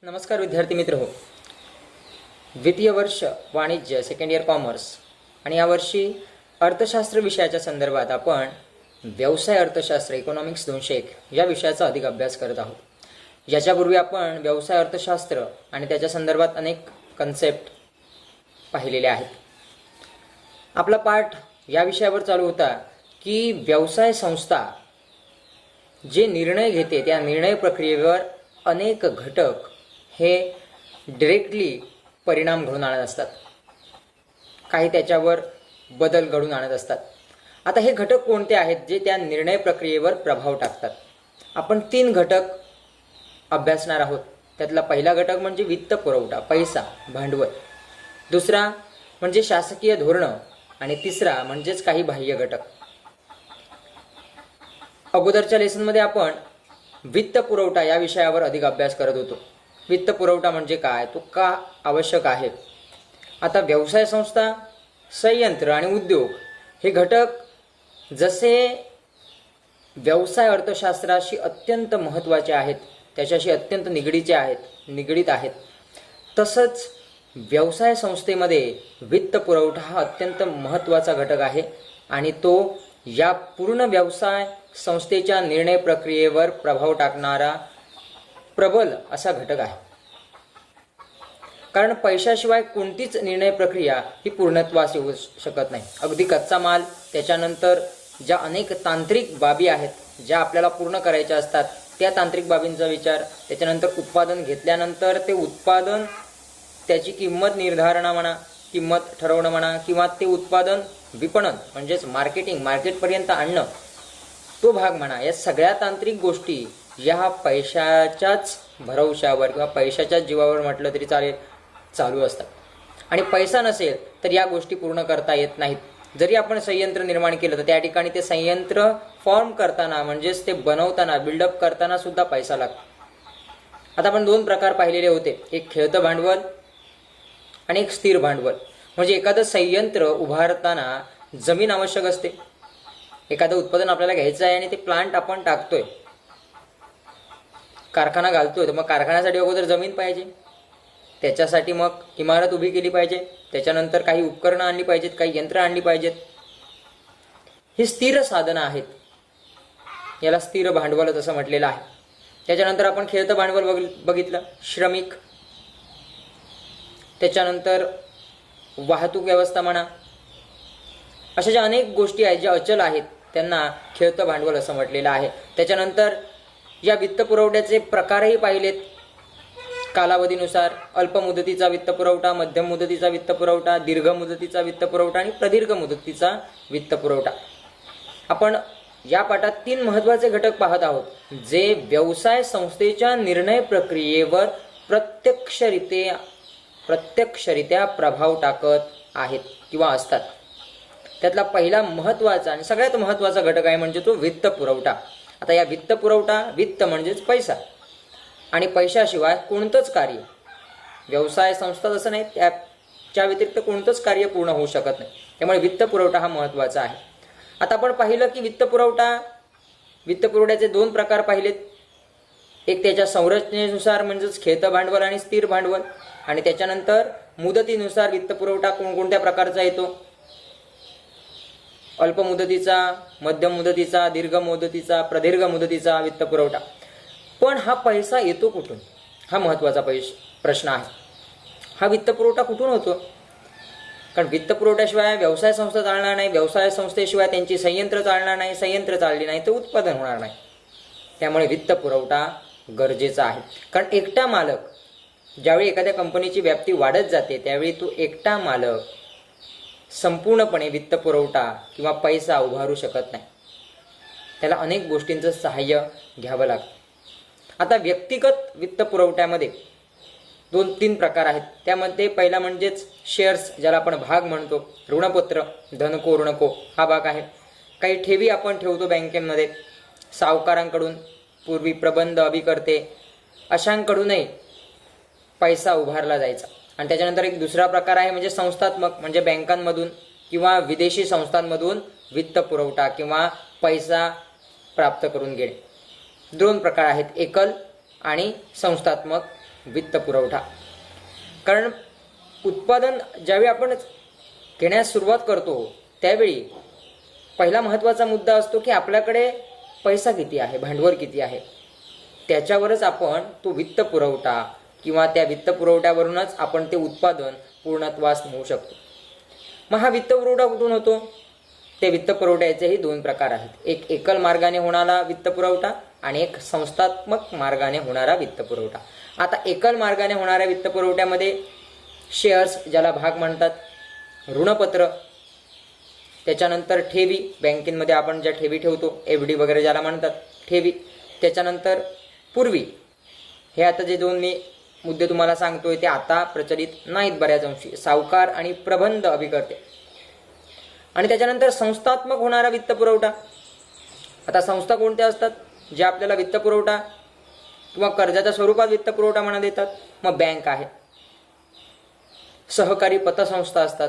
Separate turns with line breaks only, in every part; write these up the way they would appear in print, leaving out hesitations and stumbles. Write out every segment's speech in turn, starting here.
नमस्कार विद्यार्थी मित्र हो. द्वितीय वर्ष वाणिज्य सेकंड इयर कॉमर्स आणि यावर्षी अर्थशास्त्र विषयाच्या संदर्भात आपण व्यवसाय अर्थशास्त्र इकॉनॉमिक्स 201 या विषयाचा अधिक अभ्यास करत आहोत. याच्यापूर्वी आपण व्यवसाय अर्थशास्त्र आणि त्याच्या संदर्भात अनेक कन्सेप्ट पाहिलेले आहेत. आपला पाठ या विषयावर चालू होता की व्यवसाय संस्था जे निर्णय घेते त्या निर्णय प्रक्रियेवर अनेक घटक हे डायरेक्टली परिणाम घडून आणत असतात, काही त्याच्यावर बदल घडून आणत असतात. आता हे घटक कोणते आहेत जे त्या निर्णय प्रक्रियेवर प्रभाव टाकतात? आपण 3 घटक अभ्यासणार आहोत. त्यातला पहिला घटक म्हणजे वित्त पुरवठा, पैसा, भांडवल. दुसरा म्हणजे शासकीय धोरणं आणि तिसरा म्हणजेच काही बाह्य घटक. अगोदरच्या लेसनमध्ये आपण वित्त पुरवठा या विषयावर अधिक अभ्यास करत होतो. वित्त पुरवठा म्हणजे काय, तो का आवश्यक आहे? आता व्यवसाय संस्था, संयंत्र आणि उद्योग हे घटक जसे व्यवसाय अर्थशास्त्राशी अत्यंत महत्त्वाचे आहेत, त्याच्याशी अत्यंत निगडीत आहेत, तसंच व्यवसाय संस्थेमध्ये वित्त पुरवठा हा अत्यंत महत्त्वाचा घटक आहे आणि तो या पूर्ण व्यवसाय संस्थेच्या निर्णय प्रक्रियेवर प्रभाव टाकणारा प्रबल असा घटक आहे. कारण पैशाशिवाय कोणतीच निर्णय प्रक्रिया ही पूर्णत्वास येऊ शकत नाही. अगदी कच्चा माल, त्याच्यानंतर ज्या अनेक तांत्रिक बाबी आहेत ज्या आपल्याला पूर्ण करायच्या असतात त्या तांत्रिक बाबींचा विचार, त्याच्यानंतर उत्पादन घेतल्यानंतर ते उत्पादन त्याची किंमत ठरवणं म्हणा, किंवा ते उत्पादन विपणन म्हणजेच मार्केटपर्यंत आणणं तो भाग म्हणा, या सगळ्या तांत्रिक गोष्टी या पैशाच्याच भरवशावर किंवा पैशाच्याच जीवावर म्हटलं तरी चालू असतात. आणि पैसा नसेल तर या गोष्टी पूर्ण करता येत नाहीत. जरी आपण संयंत्र निर्माण केलं तर त्या ठिकाणी ते संयंत्र फॉर्म करताना म्हणजेच ते बनवताना, बिल्डअप करताना सुद्धा पैसा लागतो. आता आपण 2 प्रकार पाहिलेले होते, एक खेळतं भांडवल आणि एक स्थिर भांडवल. म्हणजे एखादं संयंत्र उभारताना जमीन आवश्यक असते. एखादं उत्पादन आपल्याला घ्यायचं आहे आणि ते प्लांट आपण टाकतोय, कारखाना घालतोय, तर मग कारखान्यासाठी अगोदर जमीन पाहिजे, त्याच्यासाठी मग इमारत उभी केली पाहिजे, त्याच्यानंतर काही उपकरणं आणली पाहिजेत, काही यंत्र आणली पाहिजेत. ही स्थिर साधनं आहेत, याला स्थिर भांडवल असं म्हटलेलं आहे. त्याच्यानंतर आपण खेळतं भांडवल बघितलं, श्रमिक, त्याच्यानंतर वाहतूक व्यवस्था म्हणा, अशा ज्या अनेक गोष्टी आहेत ज्या अचल आहेत त्यांना खेळतं भांडवल असं म्हटलेलं आहे. त्याच्यानंतर या वित्त पुरवठ्याचे प्रकारही पाहिलेत कालावधीनुसार. अल्प मुदतीचा वित्त पुरवठा, मध्यम मुदतीचा वित्त पुरवठा, दीर्घ मुदतीचा वित्त पुरवठा आणि प्रदीर्घ मुदतीचा वित्त पुरवठा. आपण या पाठात 3 महत्त्वाचे घटक पाहत आहोत जे व्यवसाय संस्थेच्या निर्णय प्रक्रियेवर प्रत्यक्षरित्या प्रभाव टाकत आहेत किंवा असतात. त्यातला पहिला महत्त्वाचा आणि सगळ्यात महत्त्वाचा घटक आहे म्हणजे तो वित्त पुरवठा. आता या वित्त म्हणजेच पैसा, आणि पैशाशिवाय कोणतंच कार्य, व्यवसाय संस्था जसं नाही त्याच्या व्यतिरिक्त कोणतंच कार्य पूर्ण होऊ शकत नाही. त्यामुळे वित्त पुरवठा हा महत्त्वाचा आहे. आता आपण पाहिलं की वित्त पुरवठ्याचे 2 प्रकार पाहिलेत. एक त्याच्या संरचनेनुसार म्हणजेच खेळतं भांडवल आणि स्थिर भांडवल, आणि त्याच्यानंतर मुदतीनुसार वित्त पुरवठा कोणत्या प्रकारचा येतो, अल्प मुदतीचा, मध्यम मुदतीचा, दीर्घ मुदतीचा, प्रदीर्घ मुदतीचा वित्त पुरवठा. पण हा पैसा येतो कुठून, हा महत्त्वाचा प्रश्न आहे. हा वित्त पुरवठा कुठून होतो? कारण वित्त पुरवठ्याशिवाय व्यवसाय संस्था चालणार नाही, व्यवसाय संस्थेशिवाय त्यांची संयंत्र चालणार नाही, संयंत्र चालली नाही तर उत्पादन होणार नाही. त्यामुळे वित्त पुरवठा गरजेचा आहे. कारण एकटा मालक, ज्यावेळी एखाद्या कंपनीची व्याप्ती वाढत जाते त्यावेळी तो एकटा मालक संपूर्णपणे वित्त पुरवठा किंवा पैसा उभारू शकत नाही. त्याला अनेक गोष्टींचं सहाय्य घ्यावं लागतं. आता व्यक्तिगत वित्त पुरवठ्यामध्ये 2-3 प्रकार आहेत. त्यामध्ये पहिला म्हणजेच शेअर्स, ज्याला आपण भाग म्हणतो, ऋणपत्र, धनको ऋणको हा भाग आहे. काही ठेवी आपण ठेवतो बँकेमध्ये, सावकारांकडून, पूर्वी प्रबंध, अभिकर्ते अशांकडूनही पैसा उभारला जायचा. आणि त्याच्यानंतर एक दुसरा प्रकार आहे म्हणजे संस्थात्मक, म्हणजे बँकांमधून किंवा विदेशी संस्थांमधून वित्त पुरवठा किंवा पैसा प्राप्त करून घेणे. 2 प्रकार आहेत, एकल आणि संस्थात्मक वित्त पुरवठा. कारण उत्पादन ज्यावेळी आपण घेण्यास सुरुवात करतो त्यावेळी पहिला महत्त्वाचा मुद्दा असतो की आपल्याकडे पैसा किती आहे, भांडवल किती आहे. त्याच्यावरच आपण तो वित्त पुरवठा किंवा त्या वित्त पुरवठ्यावरूनच आपण ते उत्पादन पूर्णत्वास नेऊ शकतो. मग हा वित्त पुरवठा कुठून होतो? ते वित्त पुरवठ्याचेही दोन प्रकार आहेत. एक एकल मार्गाने होणारा वित्त पुरवठा आणि एक संस्थात्मक मार्गाने होणारा वित्त पुरवठा. आता एकल मार्गाने होणाऱ्या वित्त पुरवठ्यामध्ये शेअर्स ज्याला भाग म्हणतात, ऋणपत्र, त्याच्यानंतर ठेवी, बँकेमध्ये आपण ज्या ठेवी ठेवतो, FD वगैरे ज्याला म्हणतात ठेवी, त्याच्यानंतर पूर्वी. हे आता जे दोन मी मुद्दे तुम्हाला सांगतोय ते आता प्रचलित नाहीत बऱ्याच अंशी, सावकार आणि प्रबंध अभिकर्ते. आणि त्याच्यानंतर संस्थात्मक होणारा वित्त पुरवठा. आता संस्था कोणत्या असतात जे आपल्याला वित्त पुरवठा किंवा कर्जाच्या स्वरूपात वित्त पुरवठा म्हणा देतात? मग बँक आहे, सहकारी पतसंस्था असतात.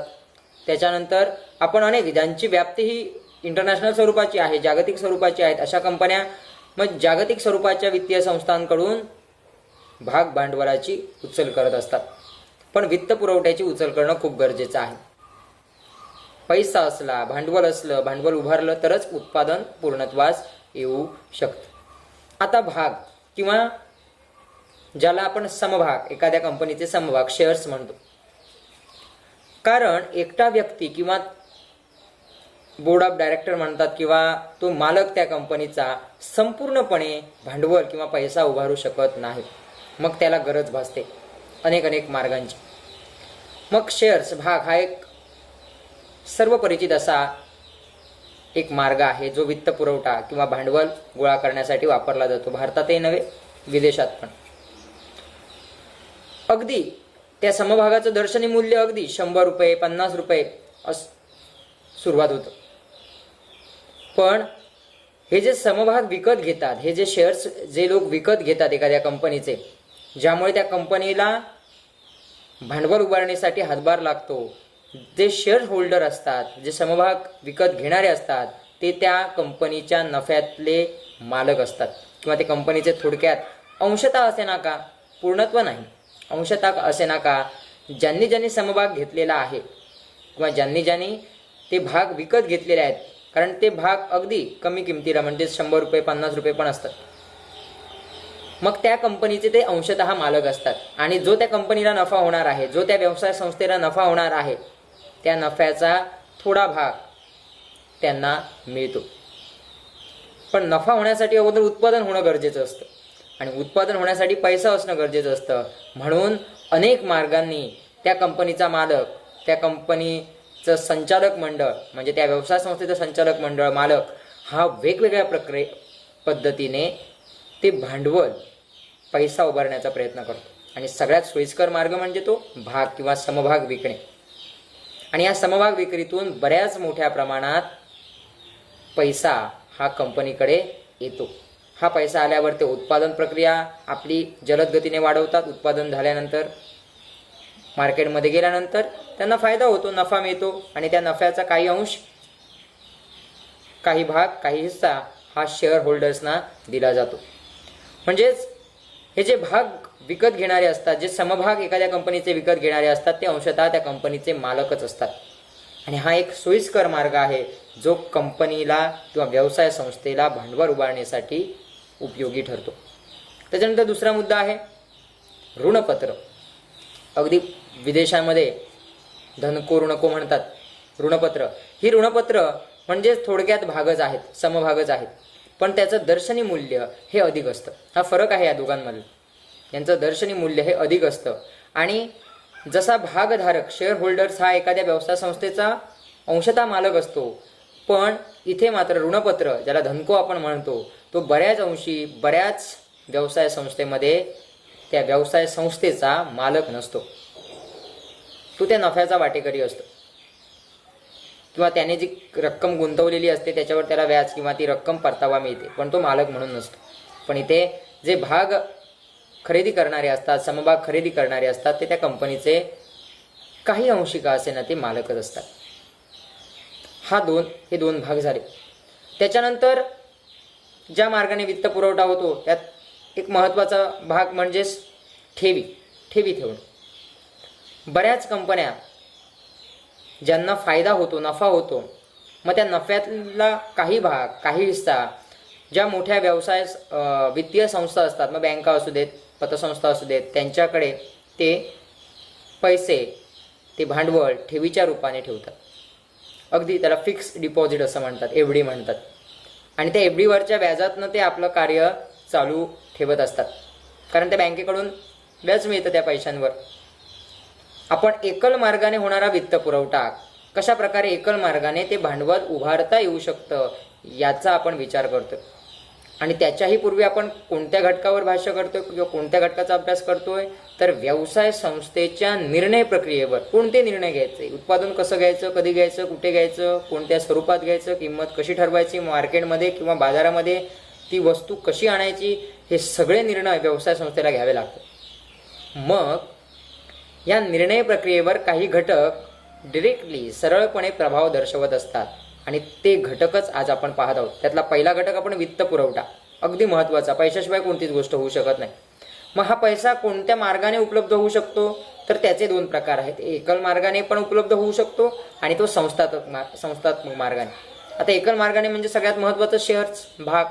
त्याच्यानंतर आपण अनेक ज्यांची व्याप्ती ही इंटरनॅशनल स्वरूपाची आहे, जागतिक स्वरूपाची आहेत, अशा कंपन्या मग जागतिक स्वरूपाच्या वित्तीय संस्थांकडून भाग भांडवलाची उचल करत असतात. पण वित्त पुरवठ्याची उचल करणं खूप गरजेचं आहे. पैसा असला, भांडवल असलं, भांडवल उभारलं तरच उत्पादन पूर्णत्वास येऊ शकतं. आता भाग किंवा ज्याला आपण समभाग, एखाद्या कंपनीचे समभाग शेअर्स म्हणतो. कारण एकटा व्यक्ती किंवा बोर्ड ऑफ डायरेक्टर म्हणतात किंवा तो मालक त्या कंपनीचा संपूर्णपणे भांडवल किंवा पैसा उभारू शकत नाही. मग त्याला गरज भासते अनेक मार्गांची. मग शेअर्स, भाग हा एक सर्व परिचित असा एक मार्ग आहे जो वित्त पुरवठा किंवा भांडवल गोळा करण्यासाठी वापरला जातो. भारतातही नव्हे, विदेशात पण. अगदी त्या समभागाचं दर्शनी मूल्य अगदी 100 रुपये, 50 रुपये सुरुवात होतं. पण हे जे समभाग विकत घेतात, हे जे शेअर्स जे लोक विकत घेतात एखाद्या कंपनीचे, ज्यामुळे त्या कंपनीला भांडवल उभारण्यासाठी हातभार लागतो, जे शेअर होल्डर असतात, जे समभाग विकत घेणारे असतात, ते त्या कंपनीच्या नफ्यातले मालक असतात किंवा ते कंपनीचे थोडक्यात अंशतः असे ना का, पूर्णत्व नाही, अंशतः असे ना का, ज्यांनी समभाग घेतलेला आहे किंवा ज्यांनी ते भाग विकत घेतलेले आहेत, कारण ते भाग अगदी कमी किमतीला म्हणजे 100 रुपये 50 रुपये पण असतात. मग त्या कंपनीचे ते अंशतः मालक असतात. आणि जो त्या कंपनीला नफा होणार आहे, जो त्या व्यवसाय संस्थेला नफा होणार आहे, त्या नफ्याचा थोडा भाग त्यांना मिळतो. पण नफा होण्यासाठी अगोदर उत्पादन होणं गरजेचं असतं आणि उत्पादन होण्यासाठी पैसा असणं गरजेचं असतं. म्हणून अनेक मार्गांनी त्या कंपनीचा मालक, त्या कंपनीचं संचालक मंडळ म्हणजे त्या व्यवसाय संस्थेचं संचालक मंडळ, मालक हा वेगवेगळ्या पद्धतीने ते भांडवल, पैसा उभारण्याचा प्रयत्न करतो. आणि सगळ्यात सोयीस्कर मार्ग म्हणजे तो भाग किंवा समभाग विकणे. आणि या समभाग विक्रीतून बऱ्याच मोठ्या प्रमाणात पैसा हा कंपनीकडे येतो. हा पैसा आल्यावर ते उत्पादन प्रक्रिया आपली जलद गतीने वाढवतात. उत्पादन झाल्यानंतर मार्केटमध्ये गेल्यानंतर त्यांना फायदा होतो, नफा मिळतो आणि त्या नफ्याचा काही अंश, काही भाग, काही हिस्सा हा शेअर होल्डर्सना दिला जातो. म्हणजेच हे जे भाग विकत घेणारे असतात, जे समभाग एखाद्या कंपनीचे विकत घेणारे असतात, ते अंशतः त्या कंपनीचे मालकच असतात. आणि हा एक सोयीस्कर मार्ग आहे जो कंपनीला किंवा व्यवसाय संस्थेला भांडवल उभारण्यासाठी उपयोगी ठरतो. त्याच्यानंतर दुसरा मुद्दा आहे ऋणपत्र. अगदी विदेशामध्ये धनको ऋणको म्हणतात. ऋणपत्र ही ऋणपत्र म्हणजे थोडक्यात भागच आहेत, समभागच आहेत, पण त्याचं दर्शनी मूल्य हे अधिक असतं. हा फरक आहे या दोघांमध्ये. यांचं दर्शनी मूल्य हे अधिक असतं. आणि जसा भागधारक शेअर होल्डर्स हा एखाद्या व्यवसाय संस्थेचा अंशतः मालक असतो, पण इथे मात्र ऋणपत्र ज्याला धनको आपण म्हणतो, तो बऱ्याच अंशी बऱ्याच व्यवसाय संस्थेमध्ये त्या व्यवसाय संस्थेचा मालक नसतो. तो त्या नफ्याचा वाटेकरी असतो किंवा त्याने जी रक्कम गुंतवलेली असते त्याच्यावर त्याला व्याज किंवा ती रक्कम परतावा मिळते, पण तो मालक म्हणून नसतो. पण इथे जे भाग खरेदी करणारे असतात, समभाग खरेदी करणारे असतात, ते त्या कंपनीचे काही अंशी का असे ना ते मालकच असतात. हे दोन भाग झाले. त्याच्यानंतर ज्या मार्गाने वित्त पुरवठा होतो त्यात एक महत्त्वाचा भाग म्हणजेच ठेवी ठेवणं. बऱ्याच कंपन्या ज्यांना फायदा होतो, नफा होतो, मग त्या नफ्यातला काही भाग, काही हिस्सा ज्या मोठ्या वित्तीय संस्था असतात, मग बँका असू देत, पतसंस्था असू देत, त्यांच्याकडे ते पैसे, ते भांडवल ठेवीच्या रूपाने ठेवतात. अगदी त्याला फिक्स डिपॉझिट असं म्हणतात, FD म्हणतात. आणि त्या FDवरच्या व्याजातनं ते आपलं कार्य चालू ठेवत असतात, कारण त्या बँकेकडून व्याज मिळतं त्या पैशांवर. आपण एकल मार्गाने होणारा वित्त पुरवठा, कशा प्रकारे एकल मार्गाने ते भांडवल उभारता येऊ शकतं याचा आपण विचार करतो. आणि त्याच्याही पूर्वी आपण कोणत्या घटकावर भाष्य करतोय किंवा कोणत्या घटकाचा अभ्यास करतोय, तर व्यवसाय संस्थेच्या निर्णय प्रक्रियेवर. कोणते निर्णय घ्यायचे, उत्पादन कसं घ्यायचं, कधी घ्यायचं, कुठे घ्यायचं, कोणत्या स्वरूपात घ्यायचं, किंमत कशी ठरवायची, मार्केटमध्ये किंवा बाजारामध्ये ती वस्तू कशी आणायची, हे सगळे निर्णय व्यवसाय संस्थेला घ्यावे लागतात. मग या निर्णय प्रक्रियेवर काही घटक डिरेक्टली, सरळपणे प्रभाव दर्शवत असतात आणि ते घटकच आज आपण पाहत आहोत. त्यातला पहिला घटक आपण वित्त पुरवठा, अगदी महत्त्वाचा. पैशाशिवाय कोणतीच गोष्ट होऊ शकत नाही. मग हा पैसा कोणत्या मार्गाने उपलब्ध होऊ शकतो, तर त्याचे दोन प्रकार आहेत. एकल मार्गाने पण उपलब्ध होऊ शकतो आणि तो संस्थात्मक मार्गाने. आता एकल मार्गाने म्हणजे सगळ्यात महत्त्वाचं शेअर्स, भाग,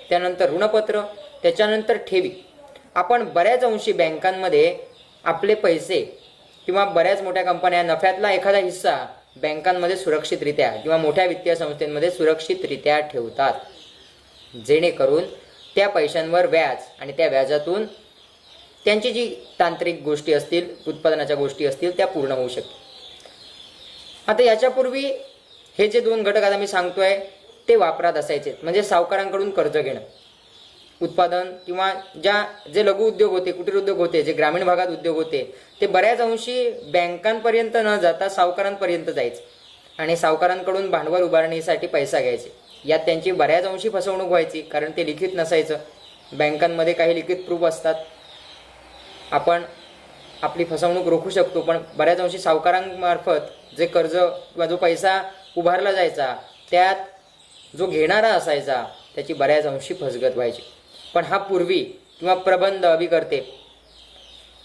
त्यानंतर ऋणपत्र, त्याच्यानंतर ठेवी. आपण बऱ्याच अंशी बँकांमध्ये आपले पैसे किंवा बऱ्याच मोठ्या कंपन्या नफ्यातला एखादा हिस्सा बँकांमध्ये सुरक्षितरित्या किंवा मोठ्या वित्तीय संस्थेमध्ये सुरक्षितरित्या ठेवतात, जेणेकरून त्या पैशांवर व्याज आणि त्या व्याजातून त्यांची जी तांत्रिक गोष्टी असतील, उत्पादनाच्या गोष्टी असतील, त्या पूर्ण होऊ शकतात. आता याच्यापूर्वी हे जे दोन घटक आता मी सांगतोय ते वापरात असायचे. म्हणजे सावकारांकडून कर्ज घेणं, उत्पादन किंवा जे लघु उद्योग होते, कुटीर उद्योग होते, जे ग्रामीण भागात उद्योग होते, ते बऱ्याच अंशी बँकांपर्यंत न जाता सावकारांपर्यंत जायचे आणि सावकारांकडून भांडवल उभारणीसाठी पैसा घ्यायचे. यात त्यांची बऱ्याच अंशी फसवणूक व्हायची, कारण ते लिखित नसायचं. बँकांमध्ये काही लिखित प्रूफ असतात, आपण आपली फसवणूक रोखू शकतो, पण बऱ्याच अंशी सावकारांमार्फत जे कर्ज किंवा जो पैसा उभारला जायचा, त्यात जो घेणारा असायचा त्याची बऱ्याच अंशी फसगत व्हायची. पण हा पूर्वी किंवा प्रबंध अभिकर्ते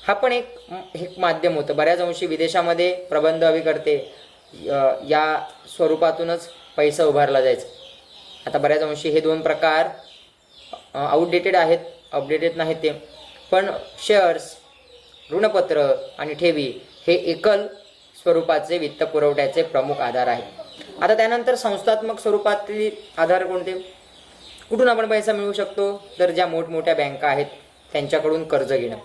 हा पण एक माध्यम होतं. बऱ्याच अंशी विदेशामध्ये प्रबंध अभिकर्ते या स्वरूपातूनच पैसा उभारला जायचा. आता बऱ्याच अंशी हे दोन प्रकार आउटडेटेड आहेत, अपडेटेड नाहीत ते. पण शेअर्स, ऋणपत्र आणि ठेवी हे एकल स्वरूपाचे वित्त पुरवठ्याचे प्रमुख आधार आहेत. आता त्यानंतर संस्थात्मक स्वरूपातील आधार कोणते, कुठून आपण पैसा मिळवू शकतो, तर ज्या मोठमोठ्या बँका आहेत त्यांच्याकडून कर्ज घेणं.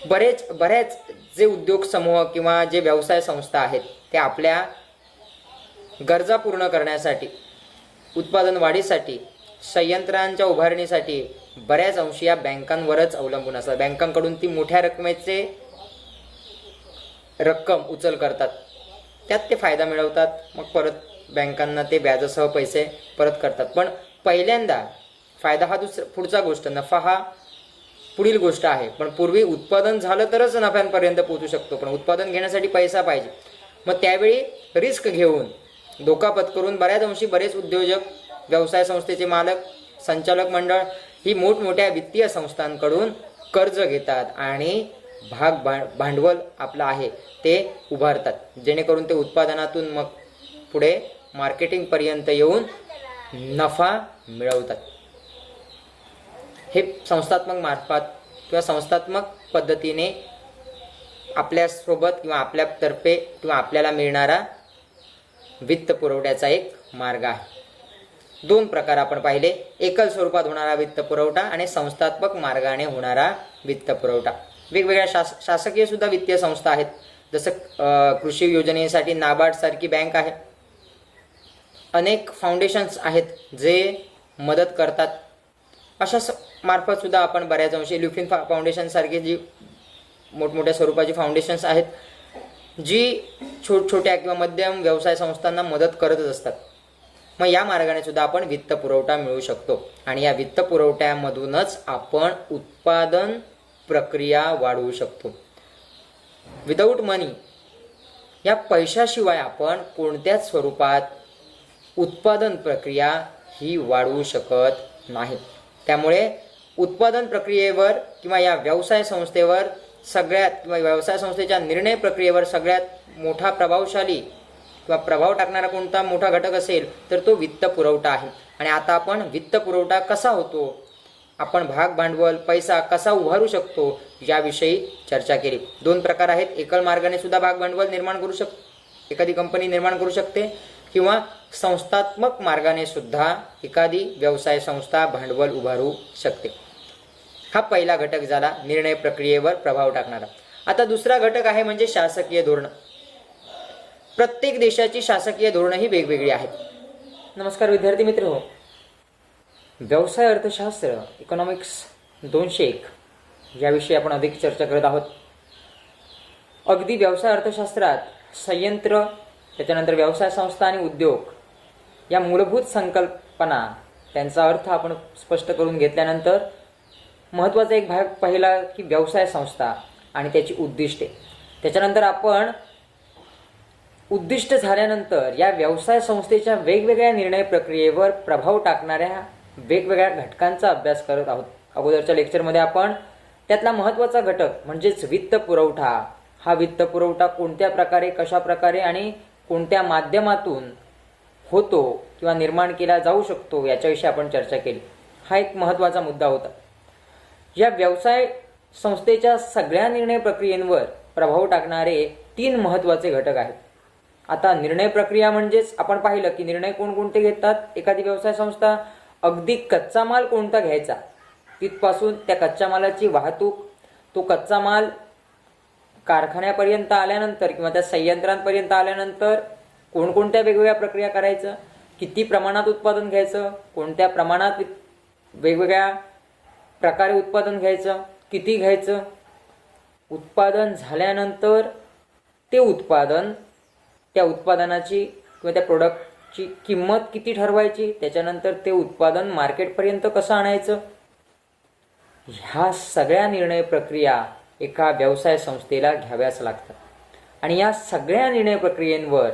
बऱ्याच जे उद्योग समूह किंवा जे व्यवसाय संस्था आहेत ते आपल्या गरजा पूर्ण करण्यासाठी, उत्पादन वाढीसाठी, संयंत्रांच्या उभारणीसाठी बऱ्याच अंशी या बँकांवरच अवलंबून असतात. बँकांकडून ती मोठ्या रक्कम उचल करतात, त्यात ते फायदा मिळवतात, मग परत बँकांना ते व्याजासह पैसे परत करतात. पण पहिल्यांदा फायदा हा पुढचा गोष्ट, नफा हा पुढील गोष्ट आहे. पण पूर्वी उत्पादन झालं तरच नफ्यांपर्यंत पोहोचू शकतो, पण उत्पादन घेण्यासाठी पैसा पाहिजे. मग त्यावेळी रिस्क घेऊन, धोका पत्करून बऱ्याच अंशी बरेच उद्योजक, व्यवसाय संस्थेचे मालक, संचालक मंडळ ही मोठमोठ्या वित्तीय संस्थांकडून कर्ज घेतात आणि भांडवल आपलं आहे ते उभारतात, जेणेकरून ते उत्पादनातून मग पुढे मार्केटिंगपर्यंत येऊन नफा मिळवतात. हे संस्थात्मक मार्फत किंवा संस्थात्मक पद्धतीने आपल्यासोबत किंवा आपल्यातर्फे किंवा आपल्याला मिळणारा वित्त पुरवठ्याचा एक मार्ग आहे. दोन प्रकार आपण पाहिले, एकल स्वरूपात होणारा वित्त पुरवठा आणि संस्थात्मक मार्गाने होणारा वित्त पुरवठा. वेगवेगळ्या शासकीय सुद्धा वित्तीय संस्था आहेत, जसं कृषी योजनेसाठी नाबार्ड सारखी बँक आहे. अनेक फाउंडेशन्स आहेत जे मदत करतात. अशा मार्फत सुद्धा आपण बऱ्याच अंशी लुफिन फाउंडेशन सारखी जी मोठमोठ्या स्वरूपाची फाउंडेशन्स आहेत, जी छोट्या किंवा मध्यम व्यवसाय संस्थांना मदत करतच असतात. मग या मार्गाने सुद्धा आपण वित्त पुरवठा मिळवू शकतो आणि या वित्त पुरवठ्यामधूनच आपण उत्पादन प्रक्रिया वाढवू शकतो. विदाऊट मनी, या पैशाशिवाय आपण कोणत्याच स्वरूपात उत्पादन प्रक्रिया ही वाढवू शकत नाही. त्यामुळे उत्पादन प्रक्रियेवर किंवा या व्यवसाय संस्थेवर सगळ्यात किंवा व्यवसाय संस्थेच्या निर्णय प्रक्रियेवर सगळ्यात मोठा प्रभावशाली किंवा प्रभाव टाकणारा कोणता मोठा घटक असेल तर तो वित्त पुरवठा आहे. आणि आता आपण वित्त पुरवठा कसा होतो, आपण भाग भांडवल पैसा कसा उभारू शकतो याविषयी चर्चा केली. दोन प्रकार आहेत. एकल मार्गाने सुद्धा भाग भांडवल निर्माण करू एखादी कंपनी निर्माण करू शकते किंवा संस्थात्मक मार्गाने सुद्धा एखादी व्यवसाय संस्था भांडवल उभारू शकते. हा पहिला घटक झाला निर्णय प्रक्रियेवर प्रभाव टाकणारा. आता दुसरा घटक आहे म्हणजे शासकीय धोरण. प्रत्येक देशाची शासकीय धोरणं ही वेगवेगळी आहेत. नमस्कार विद्यार्थी मित्र, व्यवसाय अर्थशास्त्र इकॉनॉमिक्स 201 याविषयी आपण अधिक चर्चा करत आहोत. अगदी व्यवसाय अर्थशास्त्रात संयंत्र, त्याच्यानंतर व्यवसाय संस्था आणि उद्योग या मूलभूत संकल्पना, त्यांचा अर्थ आपण स्पष्ट करून घेतल्यानंतर महत्त्वाचा एक भाग पाहिला की व्यवसाय संस्था आणि त्याची उद्दिष्टे. त्याच्यानंतर आपण उद्दिष्ट झाल्यानंतर या व्यवसाय संस्थेच्या वेगवेगळ्या निर्णय प्रक्रियेवर प्रभाव टाकणाऱ्या वेगवेगळ्या घटकांचा अभ्यास करत आहोत. अगोदरच्या लेक्चरमध्ये आपण त्यातला महत्त्वाचा घटक म्हणजेच वित्त पुरवठा, हा वित्त पुरवठा कोणत्या प्रकारे, कशा प्रकारे आणि कोणत्या माध्यमातून होतो किंवा निर्माण केला जाऊ शकतो याच्याविषयी आपण चर्चा केली. हा एक महत्त्वाचा मुद्दा होता. या व्यवसाय संस्थेच्या सगळ्या निर्णय प्रक्रियेवर प्रभाव टाकणारे 3 महत्त्वाचे घटक आहेत. आता निर्णय प्रक्रिया म्हणजेच आपण पाहिलं की निर्णय कोणकोणते घेतात एखादी व्यवसाय संस्था. अगदी कच्चा माल कोणता घ्यायचा तिथपासून त्या कच्च्या मालाची वाहतूक, तो कच्चा माल कारखान्यापर्यंत आल्यानंतर किंवा त्या संयंत्रांपर्यंत आल्यानंतर कोणकोणत्या वेगवेगळ्या प्रक्रिया करायचं, किती प्रमाणात उत्पादन घ्यायचं, कोणत्या प्रमाणात वेगवेगळ्या प्रकारे उत्पादन घ्यायचं, किती घ्यायचं, उत्पादन झाल्यानंतर ते उत्पादन, त्या उत्पादनाची किंवा त्या प्रोडक्टची किंमत किती ठरवायची, त्याच्यानंतर ते उत्पादन मार्केटपर्यंत कसं आणायचं, ह्या सगळ्या निर्णय प्रक्रिया एका व्यवसाय संस्थेला घ्याव्याच लागतात. आणि या सगळ्या निर्णय प्रक्रियेवर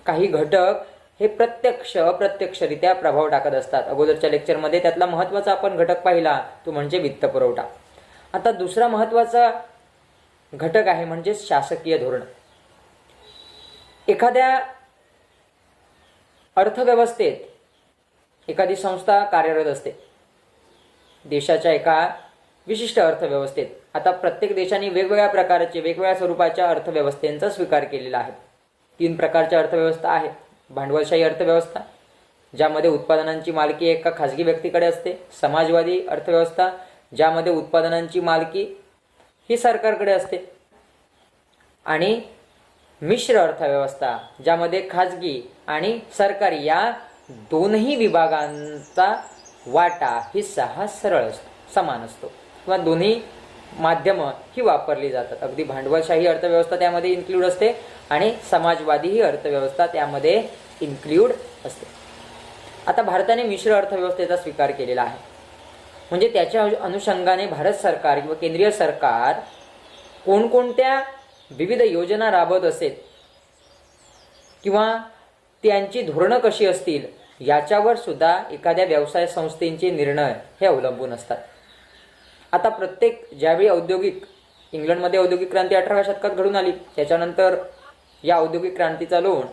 काही घटक हे प्रत्यक्ष अप्रत्यक्षरित्या प्रभाव टाकत असतात. अगोदरच्या लेक्चरमध्ये त्यातला महत्त्वाचा आपण घटक पाहिला तो म्हणजे वित्त पुरवठा. आता दुसरा महत्त्वाचा घटक आहे म्हणजे शासकीय धोरण. एखाद्या अर्थव्यवस्थेत एखादी संस्था कार्यरत असते, देशाच्या एका विशिष्ट अर्थव्यवस्थेत. आता प्रत्येक देशाने वेगवेगळ्या प्रकारचे, वेगवेगळ्या स्वरूपाच्या अर्थव्यवस्थेचा स्वीकार केलेला आहे. 3 प्रकारच्या अर्थव्यवस्था आहेत. भांडवलशाही अर्थव्यवस्था, ज्यामध्ये उत्पादनांची मालकी एका खाजगी व्यक्तीकडे असते. समाजवादी अर्थव्यवस्था, ज्यामध्ये उत्पादनांची मालकी ही सरकारकडे असते. आणि मिश्र अर्थव्यवस्था, ज्यामध्ये खाजगी आणि सरकारी या दोनही विभागांचा वाटा हिस्सा हा सरळ असतो, समान असतो किंवा दोन्ही माध्यमं ही वापरली जातात. अगदी भांडवलशाही अर्थव्यवस्था त्यामध्ये इन्क्लूड असते आणि समाजवादी ही अर्थव्यवस्था त्यामध्ये इन्क्लूड असते. आता भारताने मिश्र अर्थव्यवस्थेचा स्वीकार केलेला आहे. म्हणजे त्याच्या अनुषंगाने भारत सरकार किंवा केंद्रीय सरकार कोणकोणत्या विविध योजना राबवत असेल किंवा त्यांची धोरणं कशी असतील याच्यावर सुद्धा एखाद्या व्यवसाय संस्थेचे निर्णय हे अवलंबून असतात. आता ज्यावेळी इंग्लंडमध्ये औद्योगिक क्रांती 18व्या शतकात घडून आली, त्याच्यानंतर या औद्योगिक क्रांतीचा लोण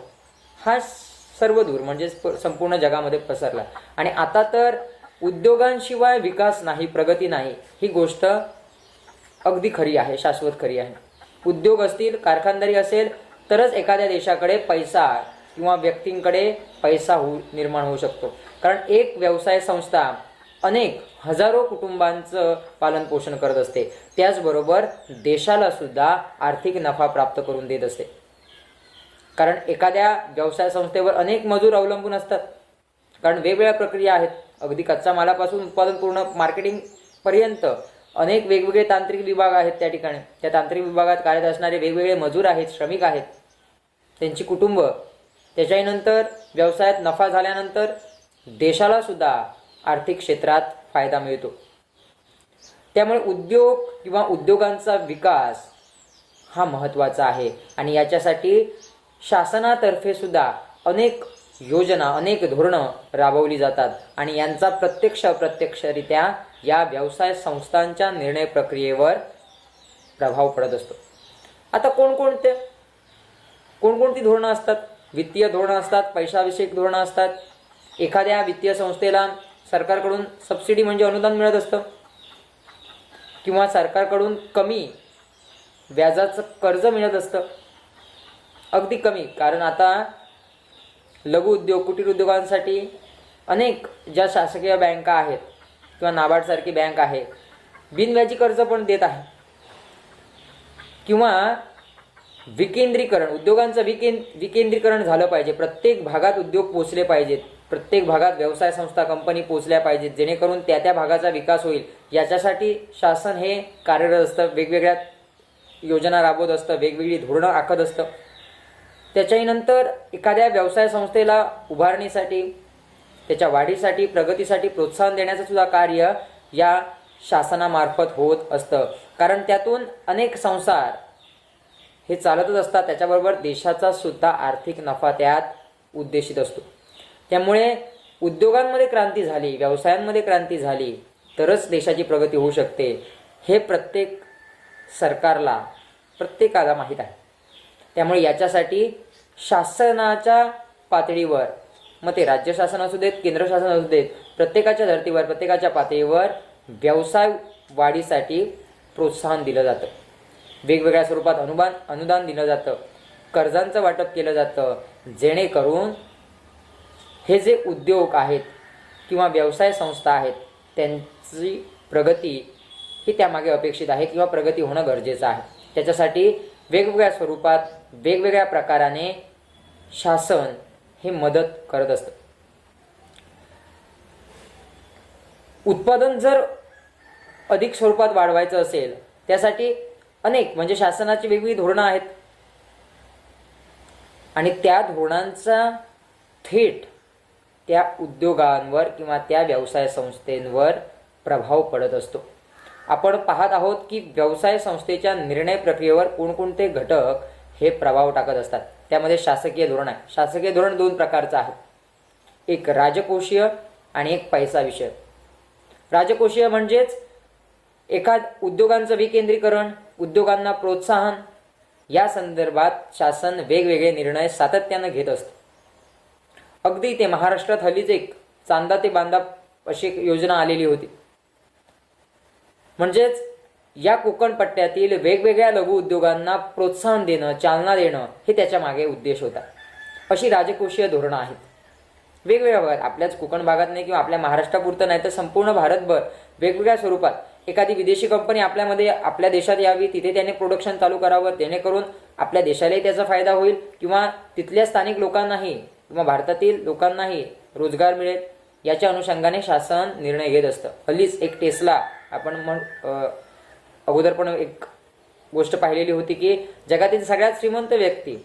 हा सर्वदूर म्हणजे संपूर्ण जगामध्ये पसरला. आणि आता तर उद्योगांशिवाय विकास नाही, प्रगती नाही, ही गोष्ट अगदी खरी आहे, शाश्वत खरी आहे. उद्योग असतील, कारखानदारी असेल तरच एखाद्या देशाकडे पैसा किंवा व्यक्तींकडे पैसा निर्माण होऊ शकतो. कारण एक व्यवसाय संस्था अनेक हजारो कुटुंबांचं पालन पोषण करत असते. त्याचबरोबर देशाला सुद्धा आर्थिक नफा प्राप्त करून देत असते. कारण एखाद्या व्यवसाय संस्थेवर अनेक मजूर अवलंबून असतात. कारण वेगवेगळ्या प्रक्रिया आहेत. अगदी कच्च्या मालापासून उत्पादन पूर्ण मार्केटिंग पर्यंत अनेक वेगवेगळे तांत्रिक विभाग आहेत त्या ठिकाणी. त्या तांत्रिक विभागात कार्यरत असणारे वेगवेगळे मजूर आहेत, श्रमिक आहेत, त्यांची कुटुंब. त्याच्यानंतर व्यवसायात नफा झाल्यानंतर देशाला सुद्धा आर्थिक क्षेत्रात फायदा मिळतो. त्यामुळे उद्योग किंवा उद्योगांचा विकास हा महत्त्वाचा आहे. आणि याच्यासाठी शासनातर्फे सुद्धा अनेक योजना, अनेक धोरणं राबवली जातात आणि यांचा प्रत्यक्ष अप्रत्यक्षरित्या या व्यवसाय संस्थांच्या निर्णय प्रक्रियेवर प्रभाव पडत असतो. आता कोणकोणती धोरणं असतात? वित्तीय धोरणं असतात, पैशाविषयक धोरणं असतात. एखाद्या वित्तीय संस्थेला सरकारकडून सबसिडी म्हणजे अनुदान मिळत असतं किंवा सरकारकडून कमी व्याजाचं कर्ज मिळत असतं, अगदी कमी. कारण आता लघु उद्योग, कुटीर उद्योगांसाठी अनेक ज्या शासकीय बँका आहेत किंवा नाबार्डसारखी बँक आहे, बिनव्याजी कर्ज पण देत आहे. किंवा विकेंद्रीकरण, उद्योगांचं विकेंद्रीकरण झालं पाहिजे. प्रत्येक भागात उद्योग पोचले पाहिजेत, प्रत्येक भागात व्यवसाय संस्था, कंपनी पोचल्या पाहिजेत, जेणेकरून त्या भागाचा विकास होईल. याच्यासाठी शासन हे कार्यरत असतं, वेगवेगळ्या योजना राबवत असतं, वेगवेगळी धोरणं आखत असतं. त्याच्याही नंतर एखाद्या व्यवसाय संस्थेला उभारणीसाठी, त्याच्या वाढीसाठी, प्रगतीसाठी प्रोत्साहन देण्याचं सुद्धा कार्य या शासनामार्फत होत असतं. कारण त्यातून अनेक संसार हे चालतच असतात, त्याच्याबरोबर देशाचा सुद्धा आर्थिक नफा त्यात उद्देशित असतो. त्यामुळे उद्योगांमध्ये क्रांती झाली, व्यवसायांमध्ये क्रांती झाली तरच देशाची प्रगती होऊ शकते, हे प्रत्येक सरकारला, प्रत्येकाला माहीत आहे. त्यामुळे याच्यासाठी शासनाच्या पातळीवर, मग ते राज्य शासन असू देत, केंद्र शासन असू देत, प्रत्येकाच्या धर्तीवर, प्रत्येकाच्या पातळीवर व्यवसाय वाढीसाठी प्रोत्साहन दिलं जातं. वेगवेगळ्या स्वरूपात अनुदान दिलं जातं, कर्जांचं वाटप केलं जातं, जेणेकरून हे जे उद्योग आहेत किंवा व्यवसाय संस्था आहेत त्यांची प्रगती ही त्यामागे अपेक्षित आहे किंवा प्रगती होणं गरजेचं आहे. त्याच्यासाठी वेगवेगळ्या स्वरूपात, वेगवेगळ्या प्रकाराने शासन हे मदत करत असतं. उत्पादन जर अधिक स्वरूपात वाढवायचं असेल त्यासाठी अनेक म्हणजे शासनाची वेगवेगळी धोरणं आहेत आणि त्या धोरणांचा थेट त्या उद्योगांवर किंवा त्या व्यवसाय संस्थेंवर प्रभाव पडत असतो. आपण पाहत आहोत की व्यवसाय संस्थेच्या निर्णय प्रक्रियेवर कोणकोणते घटक हे प्रभाव टाकत असतात. त्यामध्ये शासकीय धोरण आहे. शासकीय धोरण दोन प्रकारचं आहे, एक राजकोषीय आणि एक पैसा विषयक. राजकोषीय म्हणजेच एखाद उद्योगांचं विकेंद्रीकरण, उद्योगांना प्रोत्साहन, या संदर्भात शासन वेगवेगळे निर्णय सातत्यानं घेत असतं. अगदी ते महाराष्ट्रात हल्लीच एक चांदा ते बांदा अशी एक योजना आलेली होती. म्हणजेच या कोकण पट्ट्यातील वेगवेगळ्या लघु उद्योगांना प्रोत्साहन देणं, चालना देणं हे त्याच्या मागे उद्देश होता. अशी राजकोषीय धोरणं आहेत वेगवेगळ्या भागात, आपल्याच कोकण भागात नाही किंवा आपल्या महाराष्ट्रापुरतं नाही तर संपूर्ण भारतभर वेगवेगळ्या स्वरूपात. एखादी विदेशी कंपनी आपल्या देशात यावी, तिथे त्याने प्रोडक्शन चालू करावं, जेणेकरून आपल्या देशालाही त्याचा फायदा होईल किंवा तिथल्या स्थानिक लोकांनाही किंवा भारतातील लोकांनाही रोजगार मिळेल. याच्या अनुषंगाने शासन निर्णय घेत असतं. हल्लीच एक टेस्ला, आपण अगोदर पण एक गोष्ट पाहिलेली होती की जगातील सगळ्यात श्रीमंत व्यक्ती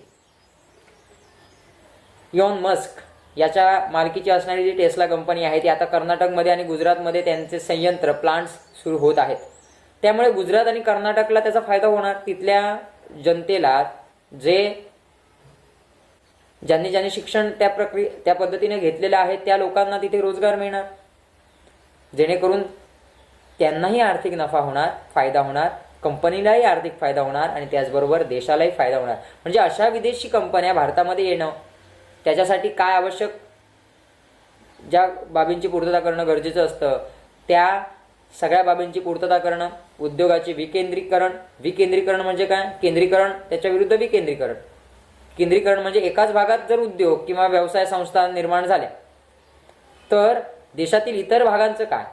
इलॉन मस्क याच्या मालकीची असणारी जी टेस्ला कंपनी आहे ती आता कर्नाटकमध्ये आणि गुजरातमध्ये त्यांचे संयंत्र, प्लांट्स सुरू होत आहेत. त्यामुळे गुजरात आणि कर्नाटकला त्याचा फायदा होणार. तिथल्या जनतेला ज्यांनी शिक्षण त्या पद्धतीने घेतलेलं आहे त्या लोकांना तिथे रोजगार मिळणार, जेणेकरून त्यांनाही आर्थिक नफा होणार, फायदा होणार, कंपनीलाही आर्थिक फायदा होणार आणि त्याचबरोबर देशालाही फायदा होणार. म्हणजे अशा विदेशी कंपन्या भारतामध्ये येणं, त्याच्यासाठी काय आवश्यक ज्या बाबींची पूर्तता करणं गरजेचं असतं त्या सगळ्या बाबींची पूर्तता करणं. उद्योगाचे विकेंद्रीकरण म्हणजे काय? केंद्रीकरण, त्याच्या विरुद्ध विकेंद्रीकरण. केंद्रीकरण म्हणजे एकाच भागात जर उद्योग किंवा व्यवसाय संस्था निर्माण झाल्या तर देशातील इतर भागांचं काय?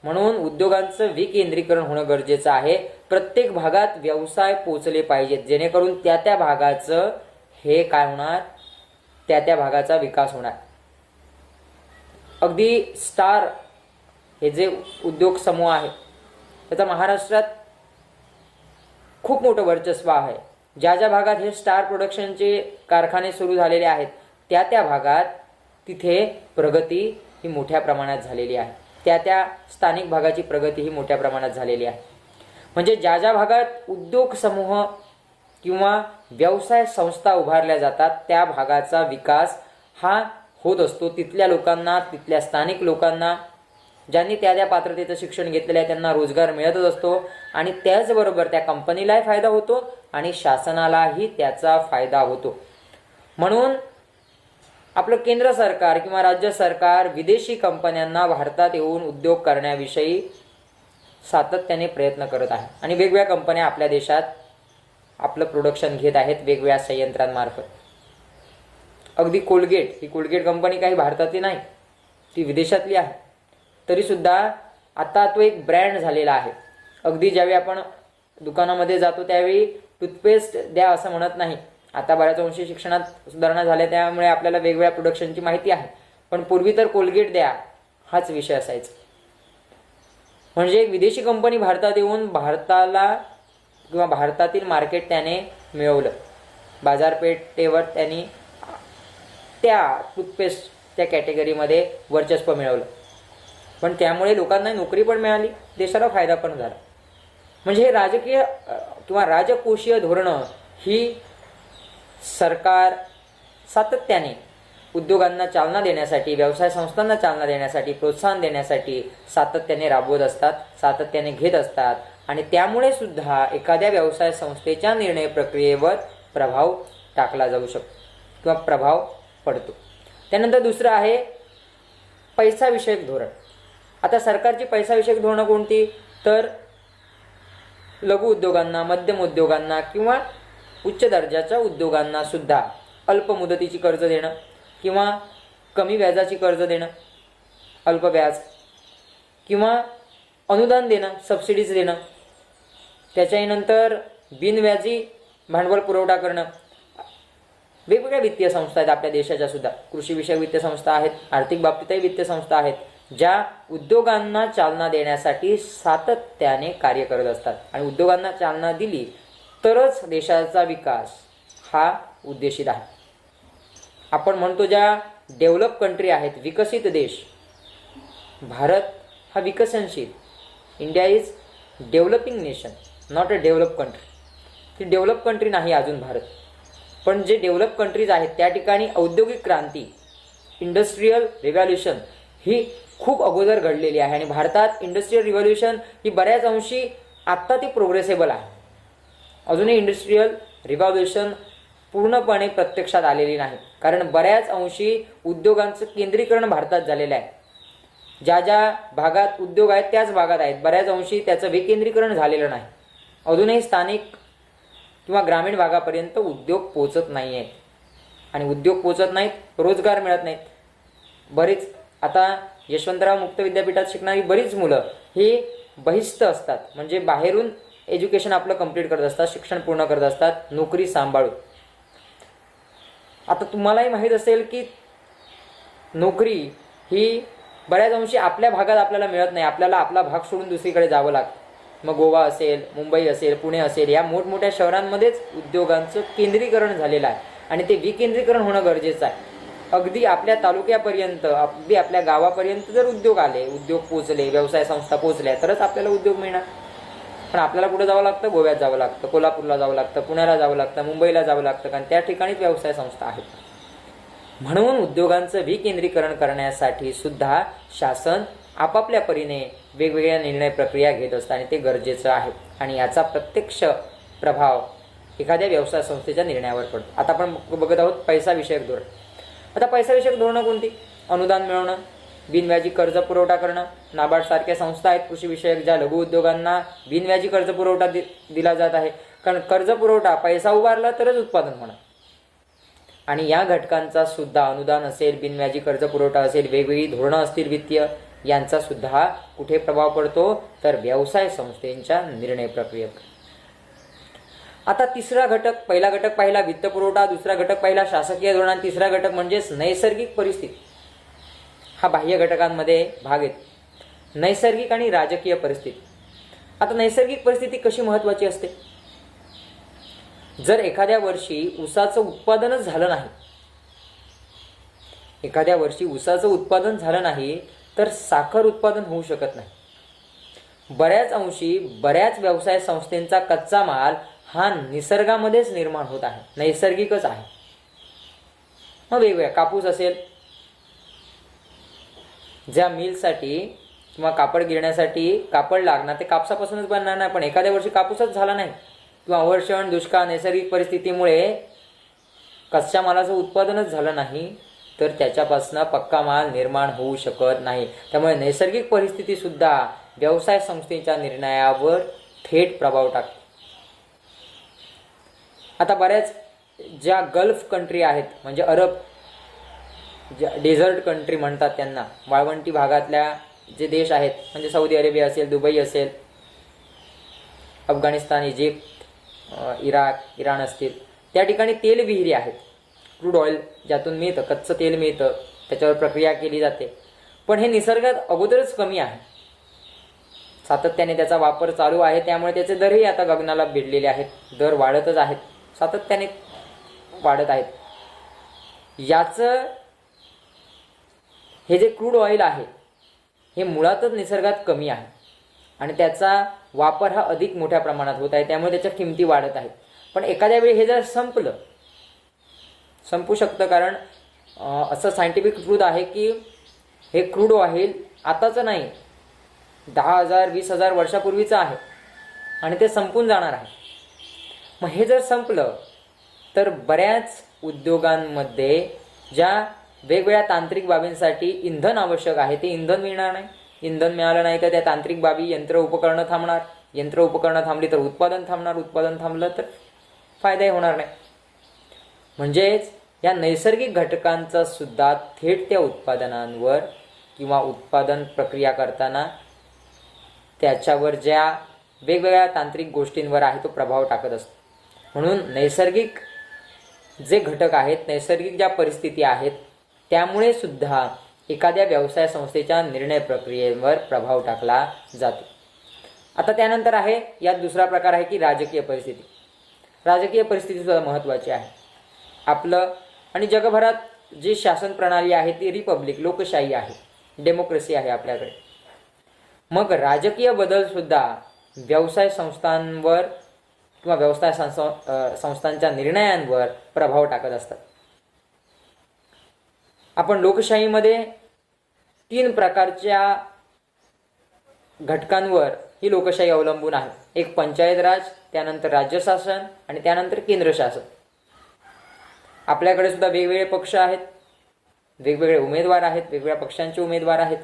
म्हणून उद्योगांचं विकेंद्रीकरण होणं गरजेचं आहे. प्रत्येक भागात व्यवसाय पोचले पाहिजेत, जेणेकरून त्या भागाचं हे काय होणार, त्या भागाचा विकास होणार. अगदी स्टार हे जे उद्योग समूह आहे त्याचा महाराष्ट्रात खूप मोठं वर्चस्व आहे. ज्या भागात हे स्टार प्रोडक्शनचे कारखाने सुरू झालेले आहेत त्या भागात तिथे प्रगती ही मोठ्या प्रमाणात झालेली आहे. त्या स्थानिक भागाची प्रगती ही मोठ्या प्रमाणात झालेली आहे. म्हणजे ज्या भागात उद्योग समूह किंवा व्यवसाय संस्था उभारल्या जातात त्या भागाचा विकास हा होत असतो. तिथल्या लोकांना, तिथल्या स्थानिक लोकांना ज्यांनी त्या पात्रतेचं शिक्षण घेतलेलं आहे त्यांना रोजगार मिळतच असतो आणि त्याचबरोबर त्या कंपनीलाही फायदा होतो आणि शासनालाही त्याचा फायदा होतो. म्हणून आपलं केंद्र सरकार किंवा राज्य सरकार विदेशी कंपन्यांना भारतात येऊन उद्योग करण्याविषयी सातत्याने प्रयत्न करत आहे आणि वेगवेगळ्या कंपन्या आपल्या देशात आपलं प्रोडक्शन घेत आहेत वेगवेगळ्या संयंत्रांमार्फत. अगदी कोलगेट, ही कोलगेट कंपनी काही भारतातली नाही, ती विदेशातली आहे. तरीसुद्धा आता तो एक ब्रँड झालेला आहे. अगदी ज्यावेळी आपण दुकानामध्ये जातो त्यावेळी टूथपेस्ट द्या असं म्हणत नाही. आता बऱ्याच अंशी शिक्षणात सुधारणा झाल्या त्यामुळे आपल्याला वेगवेगळ्या प्रोडक्शनची माहिती आहे, पण पूर्वी तर कोलगेट द्या हाच विषय असायचा. म्हणजे एक विदेशी कंपनी भारतात येऊन भारताला किंवा भारतातील मार्केट त्याने मिळवलं, बाजारपेठेवर त्यांनी त्या टूथपेस्टच्या कॅटेगरीमध्ये वर्चस्व मिळवलं. पण त्यामुळे लोकांना नोकरी पण मिळाली, देशाला फायदा पण झाला. म्हणजे हे राजकीय किंवा राजकोषीय धोरणं ही सरकार सातत्याने उद्योगांना चालना देण्यासाठी, व्यवसाय संस्थांना चालना देण्यासाठी, प्रोत्साहन देण्यासाठी सातत्याने राबवत असतात, सातत्याने घेत असतात आणि त्यामुळे सुद्धा एखाद्या व्यवसाय संस्थेच्या निर्णय प्रक्रियेवर प्रभाव टाकला जाऊ शकतो किंवा प्रभाव पडतो. त्यानंतर दुसरं आहे पैसा विषयक धोरण. आता सरकारची पैसा विषयक धोरणं कोणती? तर लघु उद्योगांना, मध्यम उद्योगांना किंवा उच्च दर्जाच्या उद्योगांना सुद्धा अल्प मुदतीची कर्ज देणं किंवा कमी व्याजाची कर्ज देणं, अल्प व्याज, किंवा अनुदान देणं, सबसिडीज देणं. त्याच्यानंतर बिनव्याजी भांडवल पुरवठा करणं. वेगवेगळ्या वित्तीय संस्था आहेत आपल्या देशाच्या सुद्धा, कृषी विषयक वित्तीय संस्था आहेत, आर्थिक बाबतीतही वित्तीय संस्था आहेत, ज्या उद्योगांना चालना देण्यासाठी सातत्याने कार्य करत असतात. आणि उद्योगांना चालना दिली तरच देशाचा विकास हा उद्देशित आहे. आपण म्हणतो ज्या डेव्हलप कंट्री आहेत, विकसित देश, भारत हा विकसनशील, India is developing nation, not a develop country. ती डेव्हलप कंट्री नाही अजून भारत. पण जे डेव्हलप कंट्रीज आहेत त्या ठिकाणी औद्योगिक क्रांती, इंडस्ट्रीयल रिव्हॉल्युशन ही खूप अगोदर घडलेली आहे आणि भारतात इंडस्ट्रीयल रिव्हॉल्युशन ही बऱ्याच अंशी आत्ता ती प्रोग्रेसेबल आहे. अजूनही इंडस्ट्रीयल रिव्हॉल्युशन पूर्णपणे प्रत्यक्षात आलेली नाही, कारण बऱ्याच अंशी उद्योगांचं केंद्रीकरण भारतात झालेलं आहे. ज्या ज्या भागात उद्योग आहेत त्याच भागात आहेत, बऱ्याच अंशी त्याचं विकेंद्रीकरण झालेलं नाही. अजूनही स्थानिक किंवा ग्रामीण भागापर्यंत उद्योग पोचत नाही आहेत आणि उद्योग पोचत नाहीत, रोजगार मिळत नाहीत. बरीच आता यशवंतराव मुक्त विद्यापीठात शिकणारी बरीच मुलं ही बहिस्थ असतात, म्हणजे बाहेरून एज्युकेशन आपलं कंप्लीट करत असतात, शिक्षण पूर्ण करत असतात, नोकरी सांभाळून. आता तुम्हालाही माहीत असेल की नोकरी ही बऱ्याच अंशी आपल्या भागात आपल्याला मिळत नाही, आपल्याला आपला भाग सोडून दुसरीकडे जावं लागतं. मग गोवा असेल, मुंबई असेल, पुणे असेल, या मोठमोठ्या शहरांमध्येच उद्योगांचं केंद्रीकरण झालेलं आहे आणि ते विकेंद्रीकरण होणं गरजेचं आहे. अगदी आपल्या तालुक्यापर्यंत, अगदी आपल्या गावापर्यंत जर उद्योग आले, उद्योग पोचले, व्यवसाय संस्था पोचल्या तरच आपल्याला उद्योग मिळणार. पण आपल्याला कुठं जावं लागतं? गोव्यात जावं लागतं, कोल्हापूरला जावं लागतं, पुण्याला जावं लागतं, मुंबईला जावं लागतं, कारण त्या ठिकाणीच व्यवसाय संस्था आहेत. म्हणून उद्योगांचं विकेंद्रीकरण करण्यासाठी सुद्धा शासन आपापल्या परीने वेगवेगळ्या निर्णय प्रक्रिया घेत असतात आणि ते गरजेचं आहे आणि याचा प्रत्यक्ष प्रभाव एखाद्या व्यवसाय संस्थेच्या निर्णयावर पडतो. आता आपण बघत आहोत पैसा विषयक धोरण. आता पैसा विषयक धोरणं कोणती? अनुदान मिळवणं, बिनव्याजी कर्ज पुरवठा करणं. नाबार्ड सारख्या संस्था आहेत कृषी विषयक, ज्या लघु उद्योगांना बिनव्याजी कर्ज पुरवठा दिला जात आहे, कारण कर्ज पुरवठा, पैसा उभारला तरच उत्पादन होणार. आणि या घटकांचा सुद्धा अनुदान असेल, बिनव्याजी कर्ज पुरवठा असेल, वेगवेगळी धोरणं असतील वित्तीय, यांचा सुद्धा कुठे प्रभाव पडतो? तर व्यवसाय संस्थेच्या निर्णय प्रक्रियेवर. आता तिसरा घटक, पहिला घटक पाहिला वित्तपुरवठा, दुसरा घटक पाहिला शासकीय धोरण, तिसरा घटक म्हणजेच नैसर्गिक परिस्थिती. हा बाह्य घटकांमध्ये भाग येतो. नैसर्गिक आणि राजकीय परिस्थिती. आता नैसर्गिक परिस्थिती कशी महत्त्वाची असते? जर एखाद्या वर्षी ऊसाचं उत्पादनच झालं नाही, एखाद्या वर्षी ऊसाचं उत्पादन झालं नाही तर साखर उत्पादन होऊ शकत नाही. बऱ्याच अंशी बऱ्याच व्यवसाय संस्थांचा कच्चा माल हा निसर्गामध्येच निर्माण होत आहे, नैसर्गिकच आहे. मग वेगवेगळ्या कापूस असेल, ज्या मिलसाठी किंवा कापड गिरण्यासाठी कापड लागणार ते कापसापासूनच बनणार नाही, पण एखाद्या वर्षी कापूसच झाला नाही किंवा अवर्षण, दुष्काळ, नैसर्गिक परिस्थितीमुळे कच्च्या मालाचं उत्पादनच झालं नाही तर त्याच्यापासून पक्का माल निर्माण होऊ शकत नाही. त्यामुळे नैसर्गिक परिस्थिती सुद्धा व्यवसाय संस्थेच्या निर्णयावर थेट प्रभाव टाकते. आता बऱ्याच ज्या गल्फ कंट्री आहेत, म्हणजे अरब ज्या डेझर्ट कंट्री म्हणतात त्यांना, वाळवंटी भागातल्या जे देश आहेत, म्हणजे सौदी अरेबिया असेल, दुबई असेल, अफगाणिस्तान, इजिप्त, इराक, इराण असतील, त्या ठिकाणी तेल विहिरी आहेत. क्रूड ऑइल ज्यातून मिळतं, कच्चं तेल मिळतं, त्याच्यावर प्रक्रिया केली जाते. पण हे निसर्गात अगोदरच कमी आहे, सातत्याने त्याचा वापर चालू आहे. त्यामुळे त्याचे दरही आता गगनाला भिडलेले आहेत, दर वाढतच आहेत, सातत्याने वाढत आहेत. याचं हे जे क्रूड ऑइल आहे हे मुळातच निसर्गात कमी आहे आणि त्याचा वापर हा अधिक मोठ्या प्रमाणात होत आहे, त्यामुळे त्याच्या किमती वाढत आहेत. पण एखाद्या वेळी हे जर संपू शकतं, कारण असं सायंटिफिक ट्रूथ आहे की हे क्रूड ऑइल आताचं नाही, 10,000 20,000 वर्षापूर्वीचं आहे आणि ते संपून जाणार आहे. मग हे जर संपलं तर बऱ्याच उद्योगांमध्ये ज्या वेगवेगळ्या तांत्रिक बाबींसाठी इंधन आवश्यक आहे ते इंधन मिळणार नाही. इंधन मिळालं नाही तर त्या तांत्रिक बाबी, यंत्र उपकरणं थांबणार, यंत्र उपकरणं थांबली तर उत्पादन थांबणार, उत्पादन थांबलं तर फायदाही होणार नाही. म्हणजेच या नैसर्गिक घटकांचा सुद्धा थेट त्या उत्पादनांवर किंवा उत्पादन प्रक्रिया करताना त्याच्यावर ज्या वेगवेगळ्या तांत्रिक गोष्टींवर आहे तो प्रभाव टाकत असतो. म्हणून नैसर्गिक जे घटक आहेत, नैसर्गिक ज्या परिस्थिती आहेत, त्यामुळे सुद्धा एखाद्या व्यवसाय संस्थेच्या निर्णय प्रक्रियेवर प्रभाव टाकला जातो. आता त्यानंतर आहे, यात दुसरा प्रकार आहे की राजकीय परिस्थिती. राजकीय परिस्थिती सुद्धा महत्त्वाची आहे. आपलं आणि जगभरात जी शासन प्रणाली आहे ती रिपब्लिक, लोकशाही आहे, डेमोक्रेसी आहे आपल्याकडे. मग राजकीय बदल सुद्धा व्यवसाय संस्थांवर किंवा व्यवसाय संस्थांच्या निर्णयांवर प्रभाव टाकत असतात. आपण लोकशाहीमध्ये 3 प्रकारच्या घटकांवर ही लोकशाही अवलंबून आहे. एक पंचायत राज, त्यानंतर राज्य शासन आणि त्यानंतर केंद्र शासन. आपल्याकडे सुद्धा वेगवेगळे पक्ष आहेत, वेगवेगळे उमेदवार आहेत, वेगवेगळ्या पक्षांचे उमेदवार आहेत.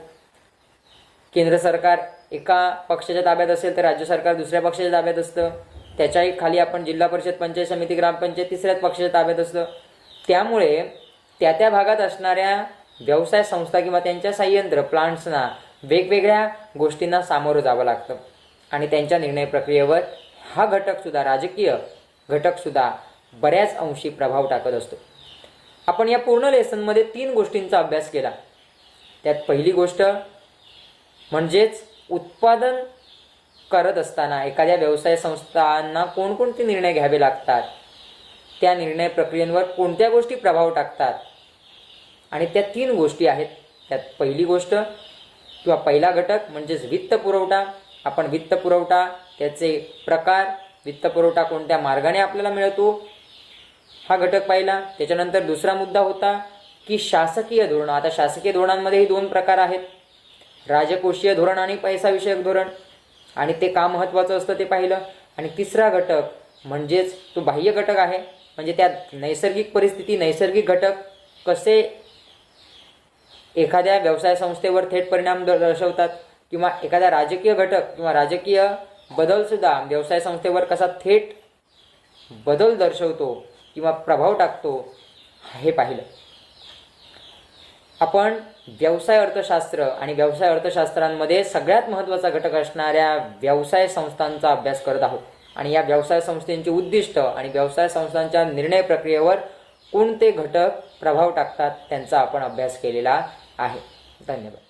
केंद्र सरकार एका पक्षाच्या ताब्यात असेल तर राज्य सरकार दुसऱ्या पक्षाच्या ताब्यात असतं. त्याच्याही खाली आपण जिल्हा परिषद, पंचायत समिती, ग्रामपंचायत तिसऱ्याच पक्षाच्या ताब्यात असतं. त्यामुळे त्या भागात असणाऱ्या व्यवसाय संस्था किंवा त्यांच्या संयंत्र, प्लांट्सना वेगवेगळ्या गोष्टींना सामोरं जावं लागतं आणि त्यांच्या निर्णय प्रक्रियेवर हा घटकसुद्धा, राजकीय घटकसुद्धा बऱ्याच अंशी प्रभाव टाकत असतो. आपण या पूर्ण लेसनमध्ये 3 गोष्टींचा अभ्यास केला. त्यात पहिली गोष्ट म्हणजेच उत्पादन करत असताना एखाद्या व्यवसाय संस्थांना कोणकोणते निर्णय घ्यावे लागतात, त्या निर्णय प्रक्रियेवर कोणत्या गोष्टी प्रभाव टाकतात, आणि त्या 3 गोष्टी आहेत. त्यात पहिली गोष्ट किंवा पहिला घटक म्हणजेच वित्त पुरवठा. आपण वित्त पुरवठा, त्याचे प्रकार, वित्त पुरवठा कोणत्या मार्गाने आपल्याला मिळतो हा घटक पाहिला. त्याच्यानंतर दुसरा मुद्दा होता की शासकीय धोरण. आता शासकीय धोरणांमध्येही 2 प्रकार आहेत, राजकोषीय धोरण आणि पैसा विषयक धोरण, आणि ते का महत्त्वाचं असतं ते पाहिलं. आणि तिसरा घटक म्हणजेच तो बाह्य घटक आहे, म्हणजे त्यात नैसर्गिक परिस्थिती, नैसर्गिक घटक कसे एखाद्या व्यवसाय संस्थेवर थेट परिणाम दर्शवतात, किंवा एखादा राजकीय घटक किंवा राजकीय बदलसुद्धा व्यवसाय संस्थेवर कसा थेट बदल दर्शवतो किंवा प्रभाव टाकतो हे पाहिलं. आपण व्यवसाय अर्थशास्त्र आणि व्यवसाय अर्थशास्त्रांमध्ये सगळ्यात महत्त्वाचा घटक असणाऱ्या व्यवसाय संस्थांचा अभ्यास करत आहोत. आणि या व्यवसाय संस्थेची उद्दिष्ट आणि व्यवसाय संस्थांच्या निर्णय प्रक्रियेवर कोणते घटक प्रभाव टाकतात त्यांचा आपण अभ्यास केलेला आहे. धन्यवाद.